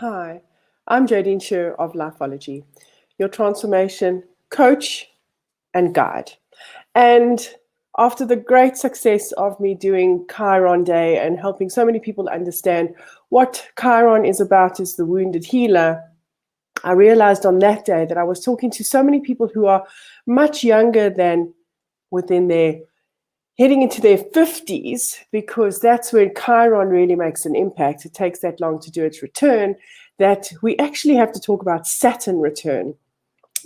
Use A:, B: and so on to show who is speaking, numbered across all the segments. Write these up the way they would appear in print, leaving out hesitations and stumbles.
A: Hi, I'm Jodine Sher of Lifeology, your transformation coach and guide. And after the great success of me doing Chiron Day and helping so many people understand what Chiron is about is the wounded healer, I realized on that day that I was talking to so many people who are much younger than within their heading into their 50s, because that's when Chiron really makes an impact. It takes that long to do its return, that we actually have to talk about Saturn return,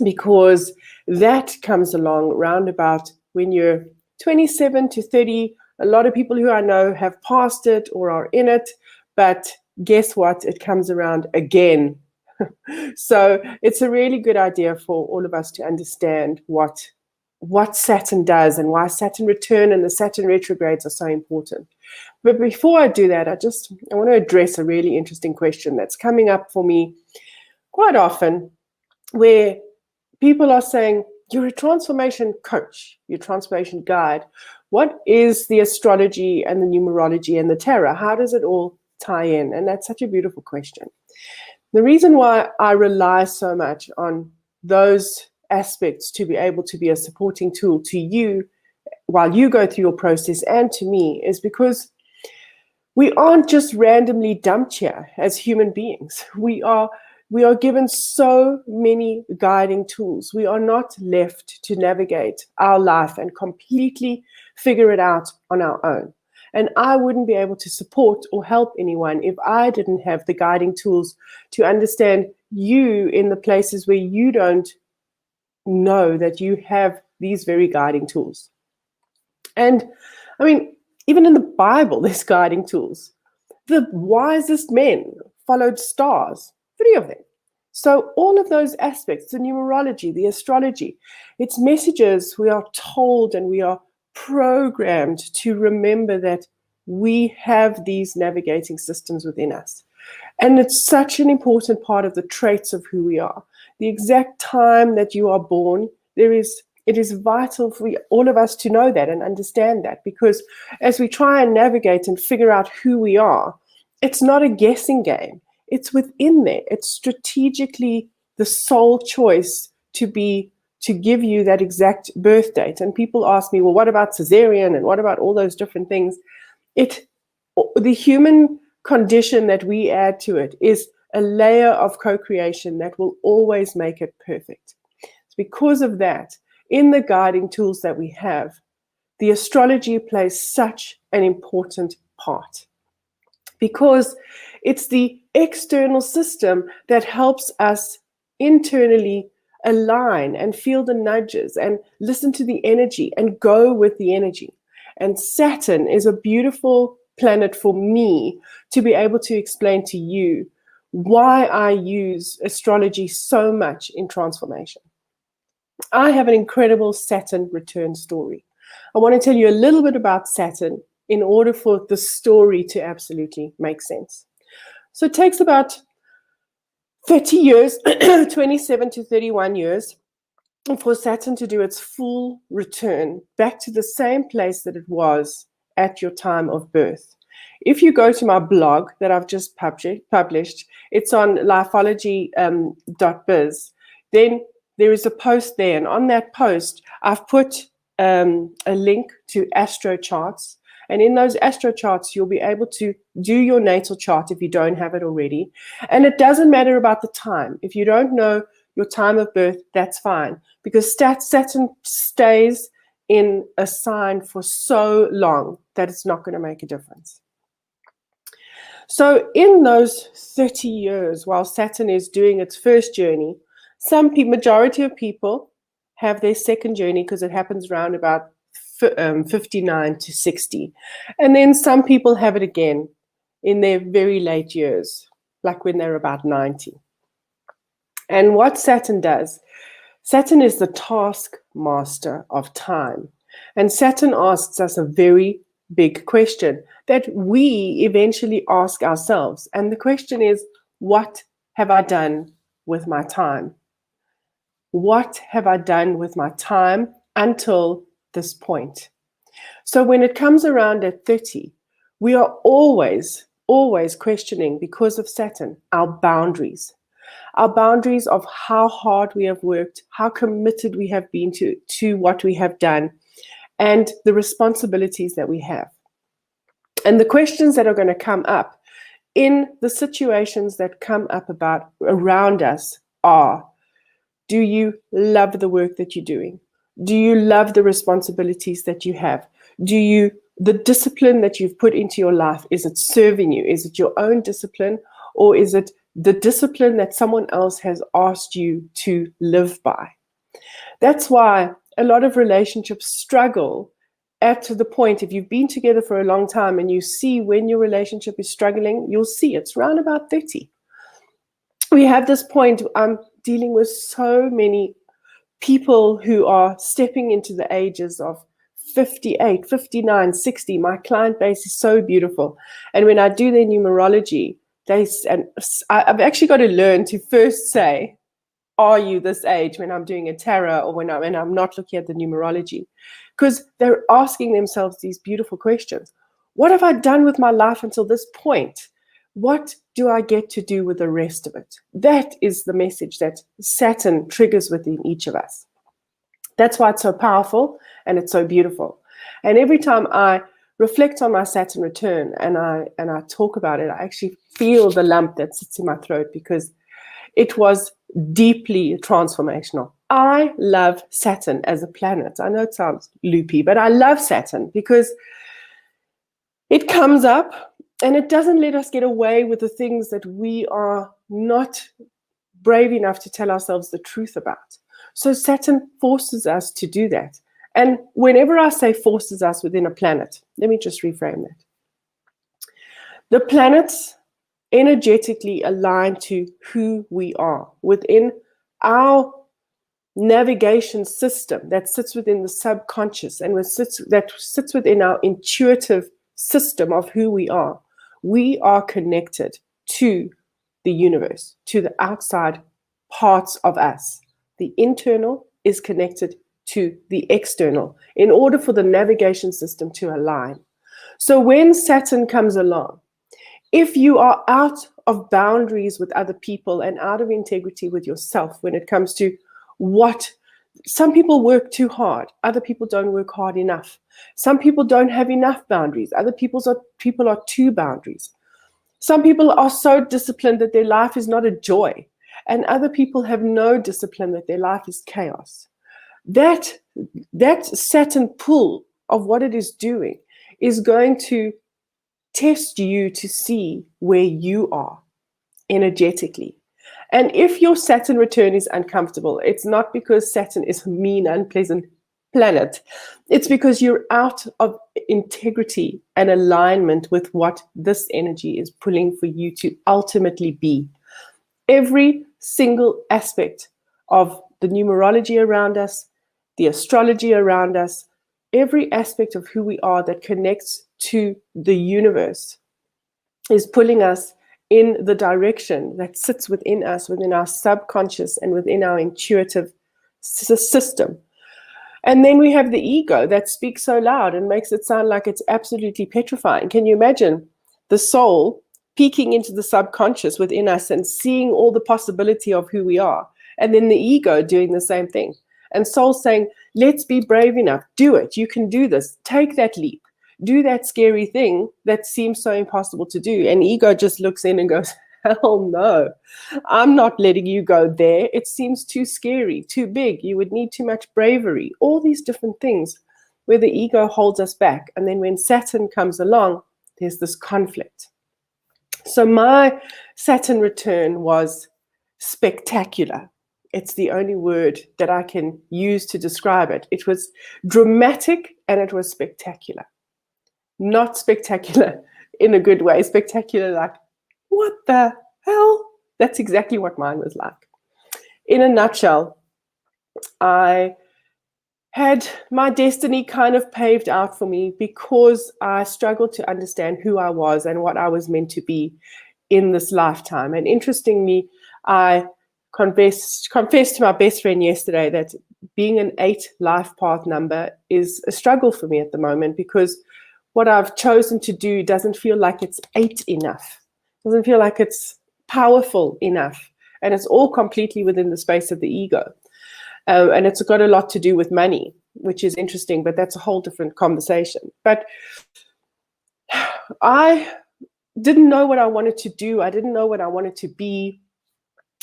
A: because that comes along roundabout when you're 27 to 30. A lot of people who I know have passed it or are in it, but guess what? It comes around again. So it's a really good idea for all of us to understand what Saturn does and why Saturn return and the Saturn retrogrades are so important. But before I do that, I want to address a really interesting question that's coming up for me quite often, where people are saying, you're a transformation coach, you're a transformation guide. What is the astrology and the numerology and the tarot? How does it all tie in? And that's such a beautiful question. The reason why I rely so much on those aspects to be able to be a supporting tool to you while you go through your process and to me is because we aren't just randomly dumped here as human beings. We are given so many guiding tools. We are not left to navigate our life and completely figure it out on our own. And I wouldn't be able to support or help anyone if I didn't have the guiding tools to understand you in the places where you don't know that you have these very guiding tools. And I mean, even in the Bible, there's guiding tools. The wisest men followed stars, 3 of them. So all of those aspects, the numerology, the astrology, it's messages we are told and we are programmed to remember that we have these navigating systems within us. And it's such an important part of the traits of who we are. The exact time that you are born, it is vital for all of us to know that and understand that, because as we try and navigate and figure out who we are, it's not a guessing game. It's within there. It's strategically the sole choice to give you that exact birth date. And people ask me, well, what about cesarean and what about all those different things? The human condition that we add to it is a layer of co-creation that will always make it perfect. It's because of that, in the guiding tools that we have, the astrology plays such an important part, because it's the external system that helps us internally align and feel the nudges and listen to the energy and go with the energy. And Saturn is a beautiful planet for me to be able to explain to you why I use astrology so much in transformation. I have an incredible Saturn return story. I want to tell you a little bit about Saturn in order for the story to absolutely make sense. So it takes about 30 years, 27 to 31 years, for Saturn to do its full return back to the same place that it was at your time of birth. If you go to my blog that I've just published, it's on lifeology.biz, then there is a post there. And on that post, I've put a link to astro charts. And in those astro charts, you'll be able to do your natal chart if you don't have it already. And it doesn't matter about the time. If you don't know your time of birth, that's fine, because Saturn stays in a sign for so long that it's not going to make a difference. So in those 30 years, while Saturn is doing its first journey, majority of people have their second journey, because it happens around about 59 to 60. And then some people have it again in their very late years, like when they're about 90. And what Saturn does, Saturn is the task master of time. And Saturn asks us a very big question that we eventually ask ourselves. And the question is, what have I done with my time? What have I done with my time until this point? So when it comes around at 30, we are always always questioning, because of Saturn, our boundaries. Our boundaries of how hard we have worked, how committed we have been to what we have done, and the responsibilities that we have. And the questions that are going to come up in the situations that come up about around us are, do you love the work that you're doing? Do you love the responsibilities that you have? The discipline that you've put into your life, is it serving you? Is it your own discipline, or is it the discipline that someone else has asked you to live by? That's why a lot of relationships struggle at the point, if you've been together for a long time and you see when your relationship is struggling, you'll see it's around about 30. We have this point, I'm dealing with so many people who are stepping into the ages of 58, 59, 60. My client base is so beautiful. And when I do their numerology, I've actually got to learn to first say, are you this age, when I'm doing a tarot or when I'm not looking at the numerology? Because they're asking themselves these beautiful questions. What have I done with my life until this point? What do I get to do with the rest of it? That is the message that Saturn triggers within each of us. That's why it's so powerful and it's so beautiful. And every time I reflect on my Saturn return and I talk about it, I actually feel the lump that sits in my throat, because it was deeply transformational. I love Saturn as a planet. I know it sounds loopy, but I love Saturn because it comes up and it doesn't let us get away with the things that we are not brave enough to tell ourselves the truth about. So Saturn forces us to do that. And whenever I say forces us within a planet, let me just reframe that. The planets energetically align to who we are within our navigation system that sits within the subconscious and that sits within our intuitive system of who we are. We are connected to the universe, to the outside parts of us. The internal is connected to the external in order for the navigation system to align. So when Saturn comes along, if you are out of boundaries with other people and out of integrity with yourself when it comes to what some people work too hard, other people don't work hard enough. Some people don't have enough boundaries. Other people are too boundaries. Some people are so disciplined that their life is not a joy, and other people have no discipline, that their life is chaos. That Saturn pull of what it is doing is going to test you to see where you are energetically. And if your Saturn return is uncomfortable, it's not because Saturn is a mean, unpleasant planet. It's because you're out of integrity and alignment with what this energy is pulling for you to ultimately be. Every single aspect of the numerology around us, the astrology around us, every aspect of who we are that connects to the universe is pulling us in the direction that sits within us, within our subconscious and within our intuitive system. And then we have the ego that speaks so loud and makes it sound like it's absolutely petrifying. Can you imagine the soul peeking into the subconscious within us and seeing all the possibility of who we are? And then the ego doing the same thing. And soul saying, let's be brave enough. Do it. You can do this. Take that leap. Do that scary thing that seems so impossible to do. And ego just looks in and goes, hell no, I'm not letting you go there. It seems too scary, too big. You would need too much bravery. All these different things where the ego holds us back. And then when Saturn comes along, there's this conflict. So my Saturn return was spectacular. It's the only word that I can use to describe it. It was dramatic and it was spectacular. Not spectacular in a good way. Spectacular like, what the hell? That's exactly what mine was like. In a nutshell, I had my destiny kind of paved out for me because I struggled to understand who I was and what I was meant to be in this lifetime. And interestingly, I confessed to my best friend yesterday that being an 8 life path number is a struggle for me at the moment, because what I've chosen to do doesn't feel like it's enough, doesn't feel like it's powerful enough. And it's all completely within the space of the ego. And it's got a lot to do with money, which is interesting, but that's a whole different conversation. But I didn't know what I wanted to do. I didn't know what I wanted to be.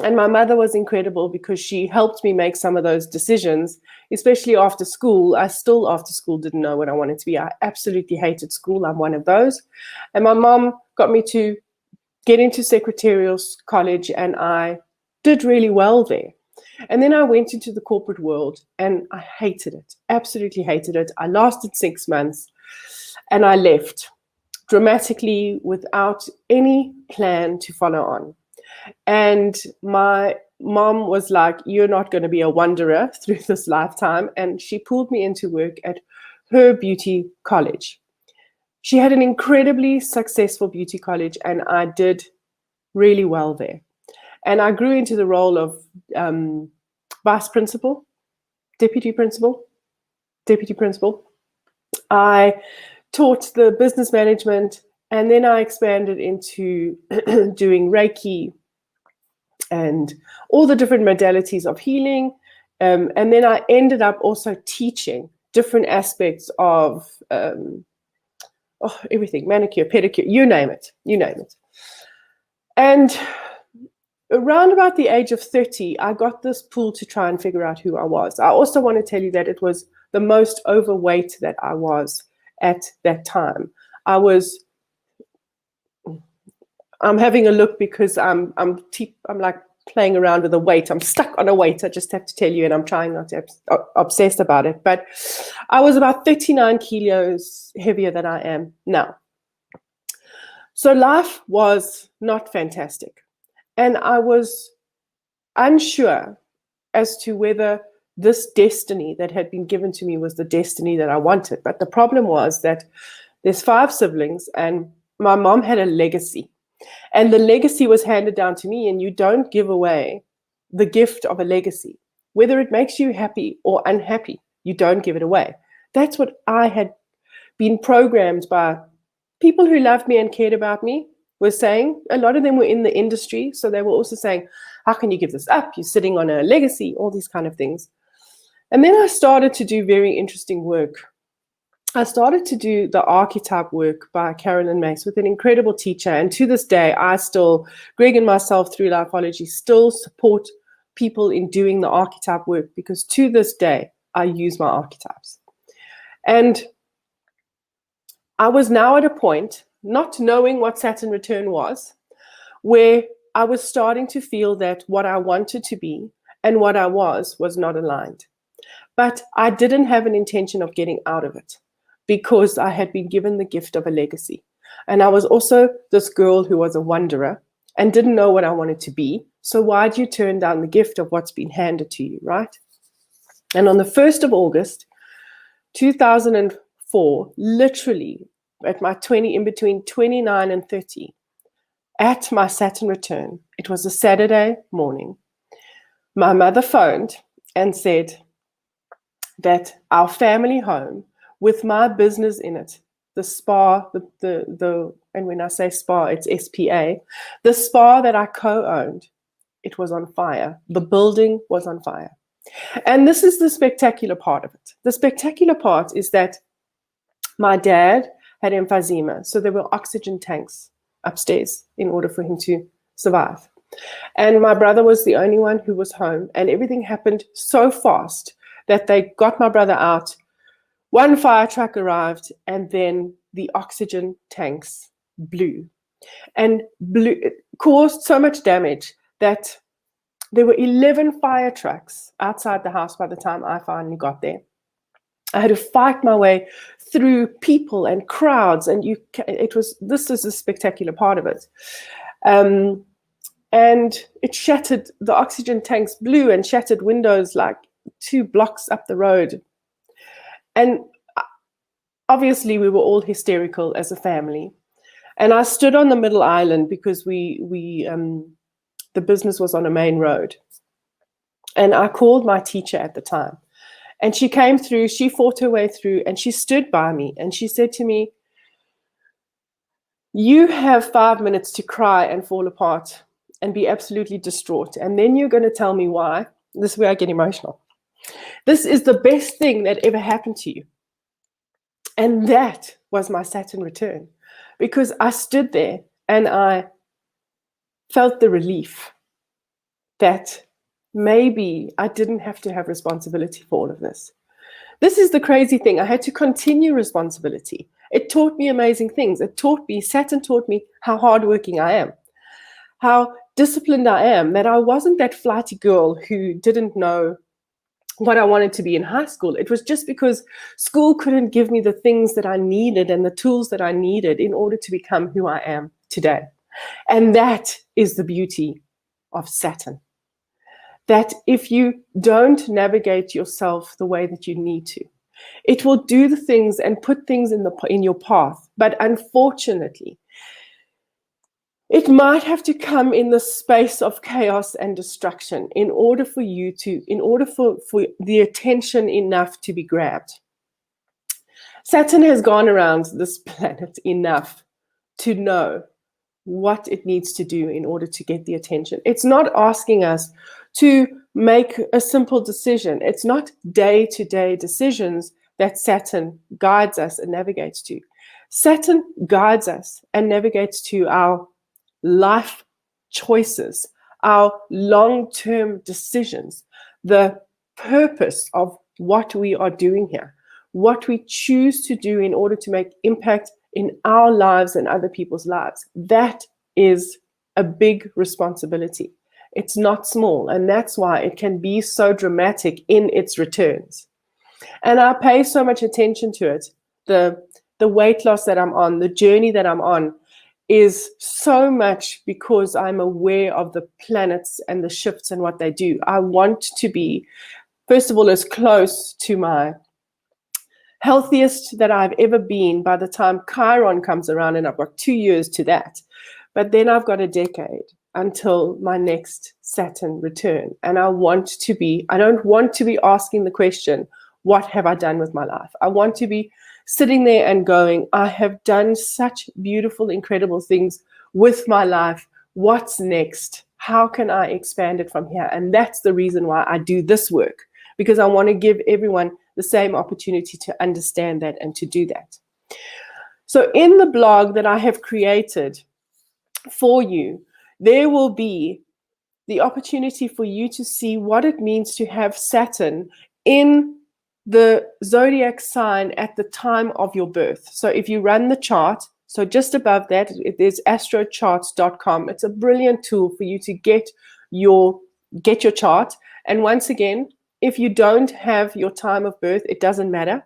A: And my mother was incredible because she helped me make some of those decisions, especially after school. I still, after school, didn't know what I wanted to be. I absolutely hated school. I'm one of those. And my mom got me to get into secretarial college, and I did really well there. And then I went into the corporate world, and I hated it, absolutely hated it. I lasted 6 months, and I left dramatically without any plan to follow on. And my mom was like, you're not going to be a wanderer through this lifetime. And she pulled me into work at her beauty college. She had an incredibly successful beauty college, and I did really well there. And I grew into the role of vice principal, deputy principal. I taught the business management, and then I expanded into doing Reiki and all the different modalities of healing. And then I ended up also teaching different aspects of everything, manicure, pedicure, you name it. And around about the age of 30, I got this pull to try and figure out who I was. I also want to tell you that it was the most overweight that I was at that time. I'm having a look because I'm like playing around with a weight. I'm stuck on a weight, I just have to tell you, and I'm trying not to obsess about it. But I was about 39 kilos heavier than I am now. So life was not fantastic. And I was unsure as to whether this destiny that had been given to me was the destiny that I wanted. But the problem was that there's 5 siblings, and my mom had a legacy. And the legacy was handed down to me, and you don't give away the gift of a legacy. Whether it makes you happy or unhappy, you don't give it away. That's what I had been programmed by people who loved me and cared about me were saying. A lot of them were in the industry, so they were also saying, how can you give this up? You're sitting on a legacy, all these kind of things. And then I started to do very interesting work. I started to do the archetype work by Carolyn Mace with an incredible teacher. And to this day, Greg and myself through Lifeology still support people in doing the archetype work, because to this day, I use my archetypes. And I was now at a point, not knowing what Saturn return was, where I was starting to feel that what I wanted to be and what I was not aligned. But I didn't have an intention of getting out of it, because I had been given the gift of a legacy. And I was also this girl who was a wanderer and didn't know what I wanted to be. So why do you turn down the gift of what's been handed to you, right? And on the 1st of August, 2004, literally at my in between 29 and 30, at my Saturn return, it was a Saturday morning, my mother phoned and said that our family home with my business in it, the spa, and when I say spa, it's SPA, the spa that I co-owned, it was on fire. The building was on fire. And this is the spectacular part of it. The spectacular part is that my dad had emphysema, so there were oxygen tanks upstairs in order for him to survive. And my brother was the only one who was home, and everything happened so fast that they got my brother out. One fire truck arrived, and then the oxygen tanks blew. And it caused so much damage that there were 11 fire trucks outside the house by the time I finally got there. I had to fight my way through people and crowds, and this is a spectacular part of it. And it shattered, the oxygen tanks blew and shattered windows like 2 blocks up the road. And obviously we were all hysterical as a family. And I stood on the middle island because the business was on a main road. And I called my teacher at the time. And she came through, she fought her way through, and she stood by me. And she said to me, You have 5 minutes to cry and fall apart and be absolutely distraught. And then you're going to tell me why. This is where I get emotional. This is the best thing that ever happened to you. And that was my Saturn return, because I stood there and I felt the relief that maybe I didn't have to have responsibility for all of this. This is the crazy thing. I had to continue responsibility. It taught me amazing things. Saturn taught me how hardworking I am, how disciplined I am, that I wasn't that flighty girl who didn't know what I wanted to be in high school. It was just because school couldn't give me the things that I needed and the tools that I needed in order to become who I am today. And that is the beauty of Saturn. That if you don't navigate yourself the way that you need to, it will do the things and put things in your path. But unfortunately, it might have to come in the space of chaos and destruction in order for the attention enough to be grabbed. Saturn has gone around this planet enough to know what it needs to do in order to get the attention. It's not asking us to make a simple decision. It's not day-to-day decisions that Saturn guides us and navigates to. Saturn guides us and navigates to our life choices, our long-term decisions, the purpose of what we are doing here, what we choose to do in order to make impact in our lives and other people's lives. That is a big responsibility. It's not small, and that's why it can be so dramatic in its returns. And I pay so much attention to it. The weight loss that I'm on, the journey that I'm on, is so much because I'm aware of the planets and the shifts and what they do. I want to be, first of all, as close to my healthiest that I've ever been by the time Chiron comes around, and I've got 2 years to that. But then I've got a decade until my next Saturn return. And I don't want to be asking the question, what have I done with my life? I want to be sitting there and going, I have done such beautiful, incredible things with my life. What's next? How can I expand it from here? And that's the reason why I do this work, because I want to give everyone the same opportunity to understand that and to do that. So in the blog that I have created for you, there will be the opportunity for you to see what it means to have Saturn in the zodiac sign at the time of your birth. So if you run the chart, so just above that, there's astrocharts.com. It's a brilliant tool for you to get your chart. And once again, if you don't have your time of birth, it doesn't matter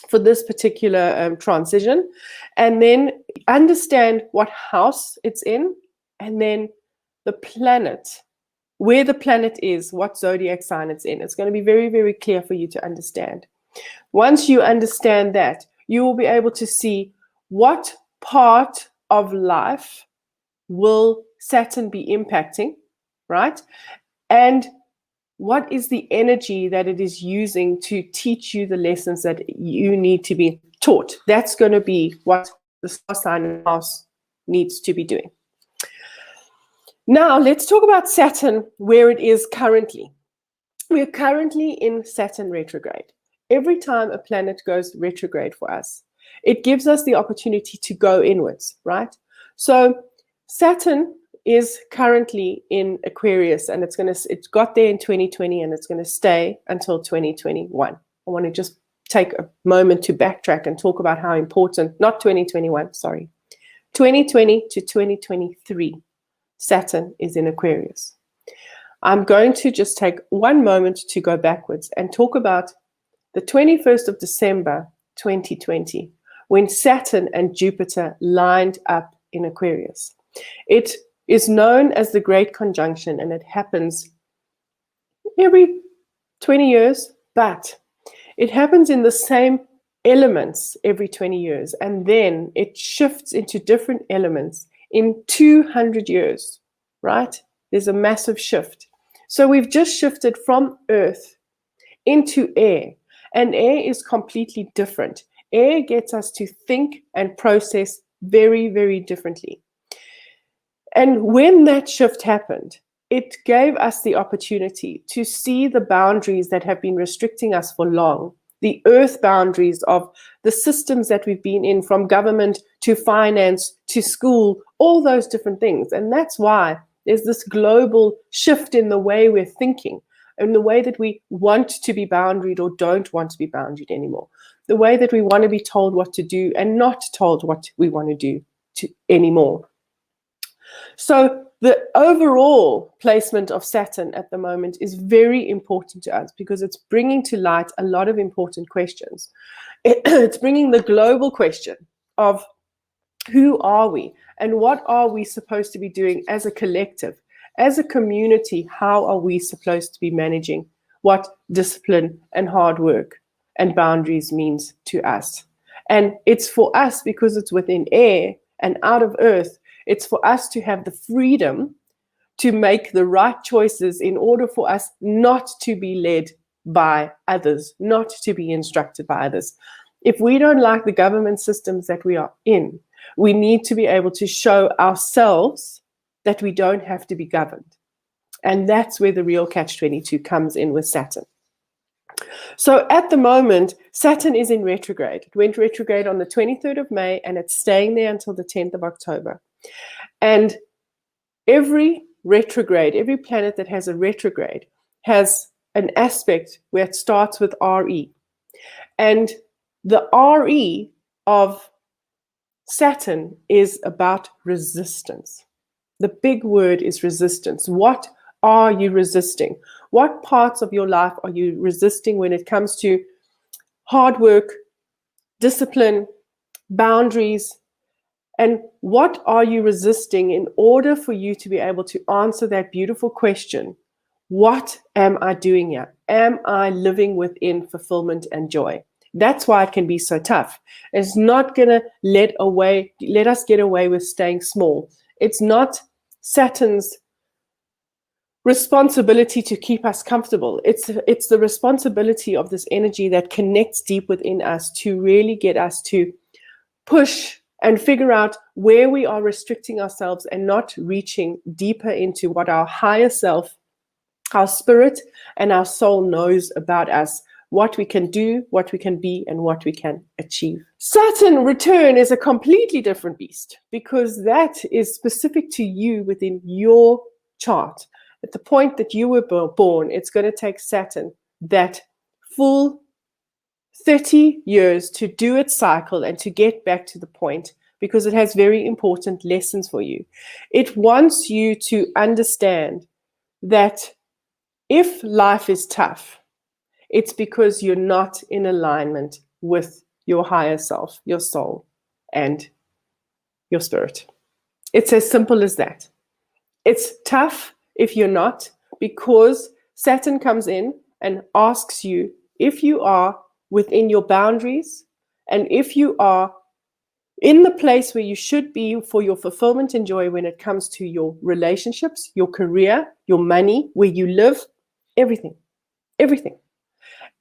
A: for this particular transition. And then understand what house it's in, and then the planet, where the planet is, what zodiac sign it's in. It's going to be very, very clear for you to understand. Once you understand that, you will be able to see what part of life will Saturn be impacting, right? And what is the energy that it is using to teach you the lessons that you need to be taught? That's going to be what the star sign house needs to be doing. Now, let's talk about Saturn, where it is currently. We're currently in Saturn retrograde. Every time a planet goes retrograde for us, it gives us the opportunity to go inwards, right? So Saturn is currently in Aquarius, and it got there in 2020, and it's going to stay until 2021. I want to just take a moment to backtrack and talk about how important, not 2021, sorry, 2020 to 2023, Saturn is in Aquarius. I'm going to just take one moment to go backwards and talk about the 21st of December, 2020, when Saturn and Jupiter lined up in Aquarius. It is known as the Great Conjunction, and it happens every 20 years, but it happens in the same elements every 20 years, and then it shifts into different elements in 200 years, right? There's a massive shift. So we've just shifted from Earth into air, and air is completely different. Air gets us to think and process very, very differently. And when that shift happened, it gave us the opportunity to see the boundaries that have been restricting us for long, the earth boundaries of the systems that we've been in, from government to finance to school, all those different things. And that's why there's this global shift in the way we're thinking, in the way that we want to be boundaried or don't want to be boundaried anymore, the way that we want to be told what to do and not told what we want to do anymore. So the overall placement of Saturn at the moment is very important to us because it's bringing to light a lot of important questions. It's bringing the global question of who are we and what are we supposed to be doing as a collective, as a community. How are we supposed to be managing what discipline and hard work and boundaries means to us? And it's for us because it's within air and out of earth. It's for us to have the freedom to make the right choices in order for us not to be led by others, not to be instructed by others. If we don't like the government systems that we are in, we need to be able to show ourselves that we don't have to be governed. And that's where the real catch-22 comes in with Saturn. So at the moment, Saturn is in retrograde. It went retrograde on the 23rd of May, and it's staying there until the 10th of October. And every retrograde, every planet that has a retrograde has an aspect where it starts with RE. And the RE of Saturn is about resistance. The big word is resistance. What are you resisting? What parts of your life are you resisting when it comes to hard work, discipline, boundaries? And what are you resisting in order for you to be able to answer that beautiful question, what am I doing here? Am I living within fulfillment and joy? That's why it can be so tough. It's not going to let us get away with staying small. It's not Saturn's responsibility to keep us comfortable. It's the responsibility of this energy that connects deep within us to really get us to push and figure out where we are restricting ourselves and not reaching deeper into what our higher self, our spirit, and our soul knows about us, what we can do, what we can be, and what we can achieve. Saturn return is a completely different beast because that is specific to you within your chart. At the point that you were born, it's going to take Saturn that full 30 years to do its cycle and to get back to the point, because it has very important lessons for you. It wants you to understand that if life is tough, it's because you're not in alignment with your higher self, your soul, and your spirit. It's as simple as that. It's tough if you're not, because Saturn comes in and asks you if you are within your boundaries and if you are in the place where you should be for your fulfillment and joy when it comes to your relationships, your career, your money, where you live, everything.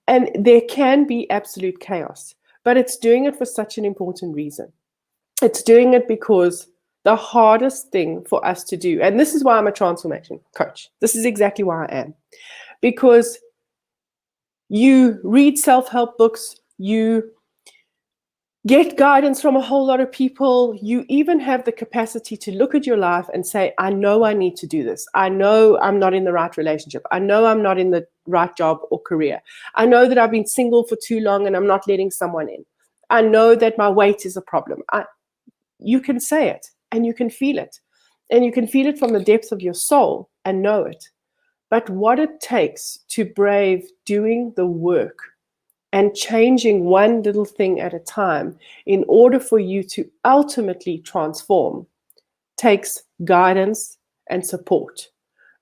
A: And there can be absolute chaos, but it's doing it for such an important reason. It's doing it because the hardest thing for us to do, and this is why I'm a transformation coach. This is exactly why I am. Because you read self-help books, you get guidance from a whole lot of people. You even have the capacity to look at your life and say, I know I need to do this. I know I'm not in the right relationship. I know I'm not in the right job or career. I know that I've been single for too long and I'm not letting someone in. I know that my weight is a problem. You can say it and you can feel it. And you can feel it from the depths of your soul and know it. But what it takes to brave doing the work and changing one little thing at a time in order for you to ultimately transform takes guidance and support,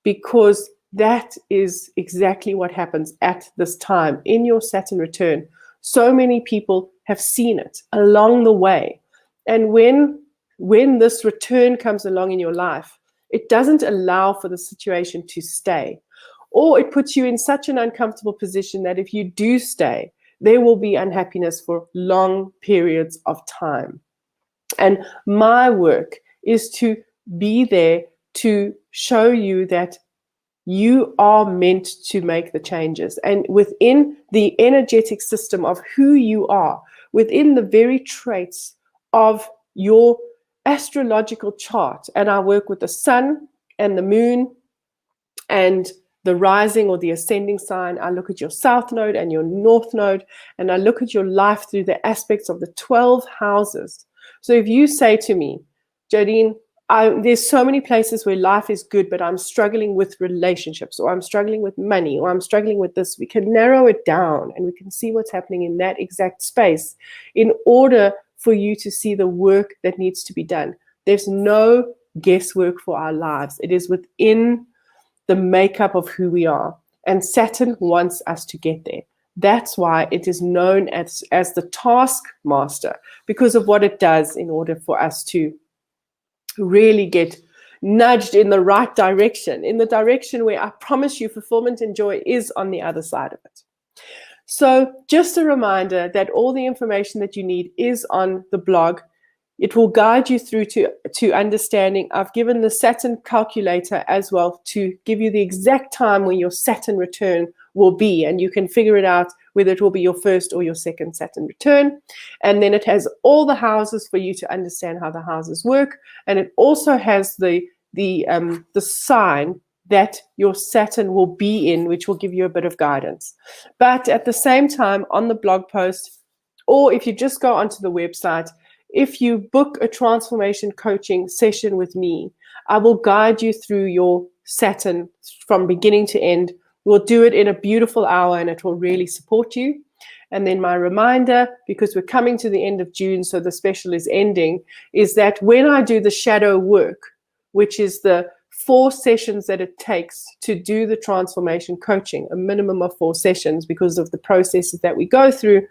A: because that is exactly what happens at this time in your Saturn return. So many people have seen it along the way. And when this return comes along in your life, it doesn't allow for the situation to stay, or it puts you in such an uncomfortable position that if you do stay, there will be unhappiness for long periods of time. And my work is to be there to show you that you are meant to make the changes. And within the energetic system of who you are, within the very traits of your astrological chart, and I work with the sun and the moon and the rising or the ascending sign. I look at your south node and your north node, and I look at your life through the aspects of the 12 houses. So if you say to me, Jodine, there's so many places where life is good, but I'm struggling with relationships, or I'm struggling with money, or I'm struggling with this, we can narrow it down and we can see what's happening in that exact space in order for you to see the work that needs to be done. There's no guesswork for our lives. It is within the makeup of who we are. And Saturn wants us to get there. That's why it is known as the taskmaster, because of what it does in order for us to really get nudged in the right direction, in the direction where I promise you fulfillment and joy is on the other side of it. So just a reminder that all the information that you need is on the blog. It will guide you through to understanding. I've given the Saturn calculator as well to give you the exact time when your Saturn return will be, and you can figure it out whether it will be your first or your second Saturn return. And then it has all the houses for you to understand how the houses work, and it also has the sign that your Saturn will be in, which will give you a bit of guidance. But at the same time, on the blog post, or if you just go onto the website, if you book a transformation coaching session with me, I will guide you through your Saturn from beginning to end. We'll do it in a beautiful hour, and it will really support you. And then my reminder, because we're coming to the end of June, so the special is ending, is that when I do the shadow work, which is the 4 sessions that it takes to do the transformation coaching, a minimum of 4 sessions because of the processes that we go through,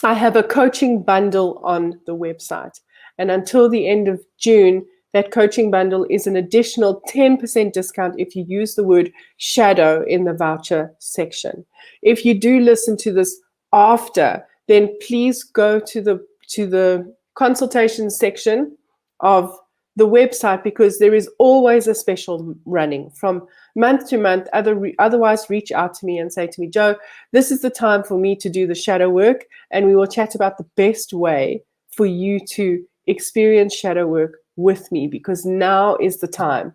A: I have a coaching bundle on the website. And until the end of June, that coaching bundle is an additional 10% discount if you use the word shadow in the voucher section. If you do listen to this after, then please go to the consultation section of the website, because there is always a special running from month to month. Otherwise, reach out to me and say to me, Jo, this is the time for me to do the shadow work, and we will chat about the best way for you to experience shadow work with me, because now is the time.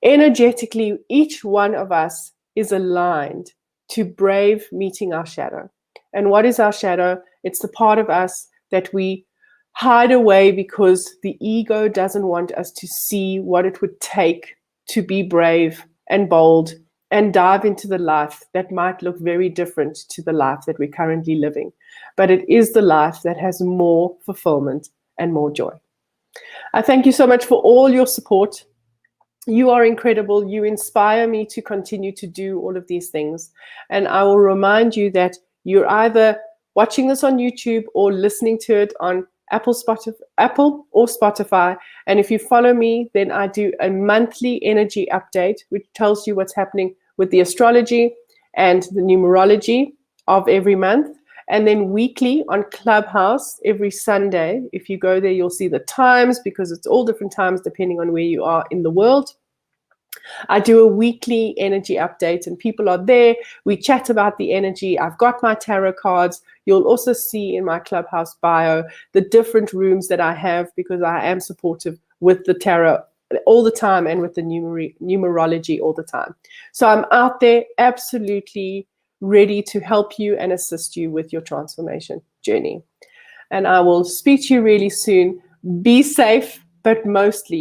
A: Energetically, each one of us is aligned to brave meeting our shadow. And what is our shadow? It's the part of us that we hide away because the ego doesn't want us to see what it would take to be brave and bold and dive into the life that might look very different to the life that we're currently living. But it is the life that has more fulfillment and more joy. I thank you so much for all your support. You are incredible. You inspire me to continue to do all of these things. And I will remind you that you're either watching this on YouTube or listening to it on Apple or Spotify. And if you follow me, then I do a monthly energy update, which tells you what's happening with the astrology and the numerology of every month. And then weekly on Clubhouse every Sunday. If you go there, you'll see the times, because it's all different times depending on where you are in the world. I do a weekly energy update, and people are there. We chat about the energy. I've got my tarot cards. You'll also see in my Clubhouse bio the different rooms that I have, because I am supportive with the tarot all the time and with the numerology all the time. So I'm out there absolutely ready to help you and assist you with your transformation journey. And I will speak to you really soon. Be safe, but mostly